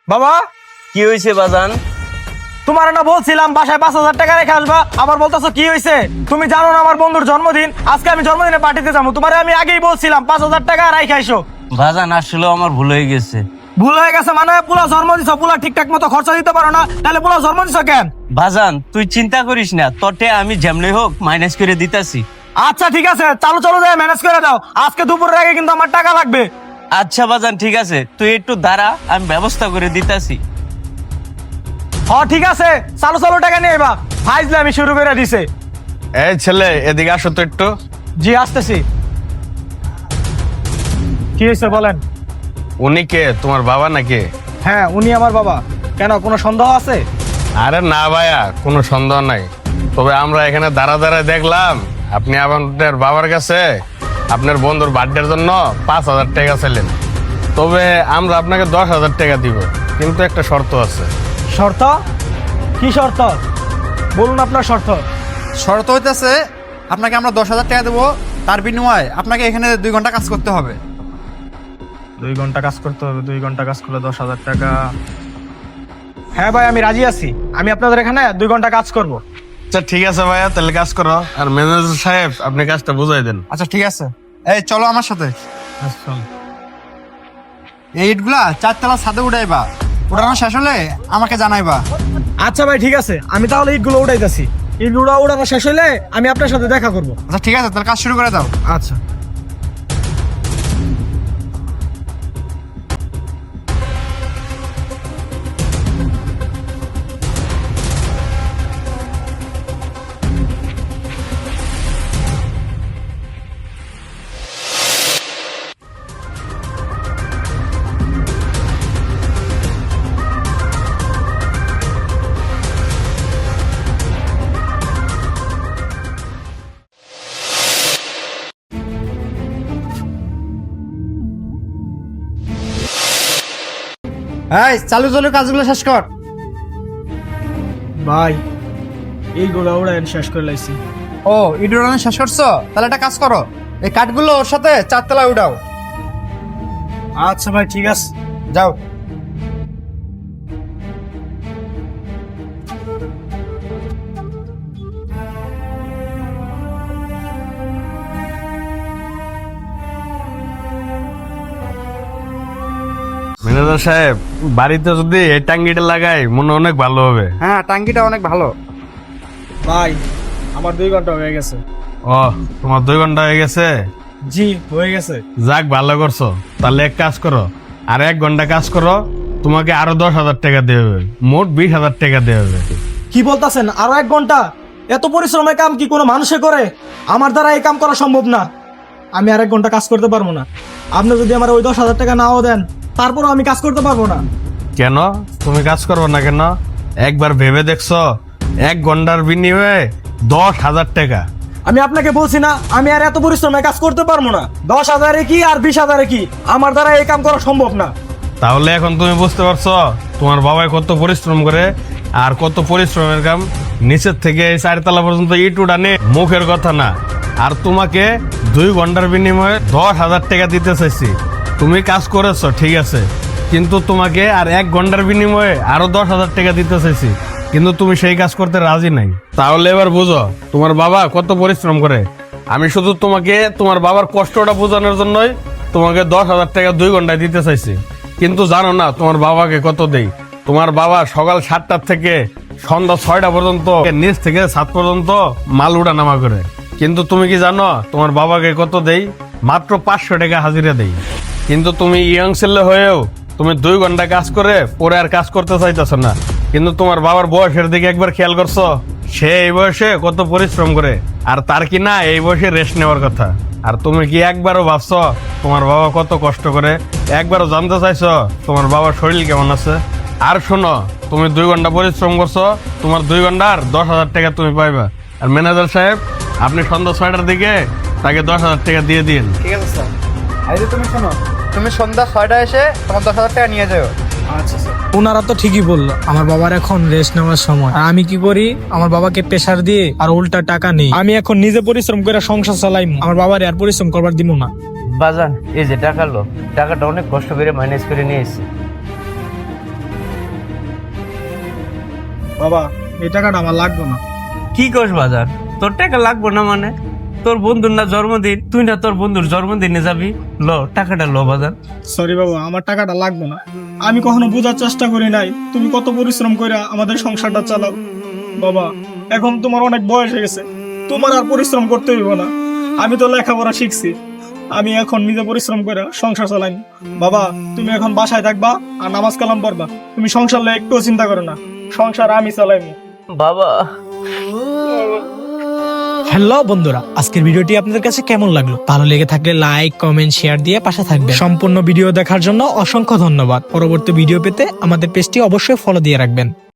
বাবা, কি হয়েছে বাজান? তোমার না বলছিলাম বাসায় 5,000 টাকা রেখে আসবা, আবার বলতেছো কি হয়েছে? তুমি জানো না আমার বন্ধুর জন্মদিন, আজকে আমি জন্মদিনে পার্টিতে যাবো। তোমারে আমি আগেই বলছিলাম 5,000 টাকা রেখে আইসো। বাজান আসলে আমার ভুল হয়ে গেছে। ভুল হয়ে গেছে মানে? পুরো জন্ম দিছো, পুরো ঠিকঠাক মতো খরচা দিতে পারো না, তাহলে পুরো জন্ম দিছো কেন? বাজান তুই চিন্তা করিস না, তোটে আমি যেমনি হোক মাইনাস করে দিতাছি। আচ্ছা ঠিক আছে, চলো চলো যাই ম্যানেজ করে দাও। আজকে দুপুরের আগে কিন্তু আমার টাকা লাগবে। আচ্ছা বাজান ঠিক আছে, তুই একটু দাঁড়া, আমি ব্যবস্থা করে দিতাছি। ঠিক আছে, চলো চলো টাকা নিয়ে এবা। ফাইজলে আমি শুরু করে দিছে। এই ছেলে, এদিকে আসো তো একটু। জি আসতেছি। কি হয়েছে বলেন? উনি কে? তোমার বাবা নাকি? হ্যাঁ উনি আমার বাবা। কেন, কোনো সন্দেহ আছে? আরে না ভাইয়া, কোনো সন্দেহ নাই। তবে আমরা এখানে দাঁড়া দাঁড়ায় দেখলাম আপনি আপনার বাবার কাছে আপনার বন্ধুর বার্থডের জন্য 5,000 টাকা চাইলেন। তবে আমরা আপনাকে 10,000 টাকা দিব, কিন্তু একটা শর্ত আছে। শর্ত? কি শর্ত? বলুন আপনার শর্ত। শর্ত হইতেছে আপনাকে আমরা 10,000 টাকা দেবো, তার বিনিময়ে আপনাকে এখানে 2 ঘন্টা কাজ করতে হবে। 2 ঘন্টা কাজ করতে হবে? 2 ঘন্টা কাজ করলে 10,000 টাকা? হ্যাঁ ভাই, আমি রাজি আছি। আমি আপনাদের এখানে 2 ঘন্টা কাজ করব। আচ্ছা ঠিক আছে ভাইয়া, তাহলে কাজ করো। আর ম্যানেজার সাহেব, আপনি কাজটা বুঝাই দেন। আচ্ছা ঠিক আছে, এই চলো আমার সাথে। আচ্ছা এই ইটগুলা 4 তলা ছাদে উঠাইবা, উঠানো শেষ হলে আমাকে জানাইবা। আচ্ছা ভাই ঠিক আছে, আমি তাহলে ইটগুলো উঠাইতেছি। ইটগুলো উঠানো শেষ হলে আমি আপনার সাথে দেখা করব। আচ্ছা ঠিক আছে, তাহলে কাজ শুরু করে দাও। আচ্ছা। এই চালু চালু কাজগুলো শেষ কর। ভাই এইগুলো উড়াই শেষ করে লাইছি। ও, ইট উঠানো শেষ করছো? তাহলে একটা কাজ করো, এই কাঠগুলো ওর সাথে 4 তলায় উঠাও। আচ্ছা ভাই ঠিক আছে। যাও। ম্যানেজার সাহেব, বাড়িতে যদি এই টাঙ্গিটা লাগাই মনে অনেক ভালো হবে। হ্যাঁ, টাঙ্গিটা অনেক ভালো। ভাই আমার 2 ঘন্টা হয়ে গেছে। ও, তোমার 2 ঘন্টা হয়ে গেছে? জি হয়ে গেছে। যাক, ভালো করছো। তাহলে এক কাজ করো, আর 1 ঘন্টা কাজ করো, তোমাকে আরো 10,000 টাকা দেওয়া হবে, মোট 20,000 টাকা দেওয়া হবে। কি বলতাছেন? আরো 1 ঘন্টা? এত পরিশ্রমের কাম কি কোনো মানুষে করে? আমার দ্বারা এই কাম করা সম্ভব না। আমি আর 1 ঘন্টা কাজ করতে পারবো না। আপনি যদি আমার ওই 10,000 টাকা নাও দেন, তারপরও আমি কাজ করতে পারবো না। কেন তুমি কাজ করবে না কেন? একবার ভেবে দেখছো? 1 ঘন্টার বিনিময়ে 10,000 টাকা। আমি আপনাকে বলছি না, আমি আর এত পরিশ্রমে কাজ করতে পারবো না। 10,000-এ কি আর 20,000-এ কি, আমার দ্বারা এই কাম করা সম্ভব না। তাহলে এখন তুমি বুঝতে পারছো তোমার বাবাই কত পরিশ্রম করে, আর কত পরিশ্রমের কাম। নিচের থেকে এই 4 তলা পর্যন্ত ইট উঠানে মুখের কথা না। আর তোমাকে 2 ঘন্টার বিনিময়ে 10,000 টাকা দিতে চাইছি। তুমি কাজ করেছো ঠিক আছে, কিন্তু তোমাকে আর 1 ঘন্টার বিনিময়ে আরো 10,000 টাকা দিতে চাইছি, কিন্তু তুমি সেই কাজ করতে রাজি নাই। তাহলে এবার বুঝো তোমার বাবা কত পরিশ্রম করে। আমি শুধু তোমাকে তোমার বাবার কষ্টটা বোঝানোর জন্যই তোমাকে 10,000 টাকা 2 ঘন্টায় দিতে চাইছি, কিন্তু জানো না তোমার বাবাকে কত দেই। তোমার বাবা সকাল 7টা থেকে সন্ধ্যা 6টা পর্যন্ত নিচ থেকে ছাদ পর্যন্ত মাল উঠা নামা করে, কিন্তু তুমি কি জানো তোমার বাবাকে কত দেই? মাত্র 500 টাকা হাজিরা দেই। কিন্তু তুমি ইয়ং ছেলে হয়েও তুমি 2 ঘন্টা কাজ করে পরে আর কাজ করতে চাইতেছো না। কিন্তু তোমার বাবার বয়সের দিকে একবার খেয়াল করছো? সে এই বয়সে কত পরিশ্রম করে, আর তার কি না এই বয়সে রেস্ট নেওয়ার কথা? আর তুমি কি একবারও ভাবছো তোমার বাবা কত কষ্ট করে? একবারও জানতে চাইছো তোমার বাবার শরীর কেমন আছে? আর শোনো, তুমি 2 ঘন্টা পরিশ্রম করছো, তোমার 2 ঘন্টার 10,000 টাকা তুমি পাইবা। আর ম্যানেজার সাহেব, আপনি সন্ধ্যা 6টার দিকে তাকে 10,000 টাকা দিয়ে দিন। ঠিক আছে স্যার। এই যে তুমি শোনো, তুমি সন্ধ্যা 6টায় এসে তোমার 10,000 টাকা নিয়ে যাও। আচ্ছা স্যার। ওনারা তো ঠিকই বললো, আমার বাবার এখন রেস্ট নেওয়ার সময়। আর আমি কি করি? আমার বাবাকে প্রেসার দিয়ে আর উল্টা টাকা নেই। আমি এখন নিজে পরিশ্রম করে সংসার চালাইম, আমার বাবার আর পরিশ্রম করবার দিব না। বাজান এই যে টাকা লো, টাকাটা অনেক কষ্ট করে মাইনাস করে নিয়ে এসেছি। বাবা এই টাকাটা আমার লাগবে না। কি কস বাজার, তোর টাকা লাগবো না মানে? তোর বন্ধুর না জন্মদিন, তুই না তোর বন্ধুর জন্মদিনে যাবি। ল টাকাটা ল বাজার। সরি বাবা, আমার টাকাটা লাগবে না। আমি কখনো বোঝার চেষ্টা করি নাই তুমি কত পরিশ্রম করে আমাদের সংসারটা চালাও। বাবা এখন তোমার অনেক বয়স হয়ে গেছে, তোমার আর পরিশ্রম করতে হইব না। আমি তো লেখাপড়া শিখছি, আমি এখন নিজে পরিশ্রম করে সংসার চালাই। বাবা তুমি এখন বাসায় থাকবা আর নামাজ কালাম পড়বা। তুমি সংসার নিয়ে একটু চিন্তা করো না, সংসার আমি চালাইনি। বাবা হ্যালো বন্ধুরা, আজকের ভিডিওটি আপনাদের কাছে কেমন লাগলো? ভালো লেগে থাকলে লাইক, কমেন্ট, শেয়ার দিয়ে পাশে থাকবেন। সম্পূর্ণ ভিডিও দেখার জন্য অসংখ্য ধন্যবাদ। পরবর্তী ভিডিও পেতে আমাদের পেজটি অবশ্যই ফলো দিয়ে রাখবেন।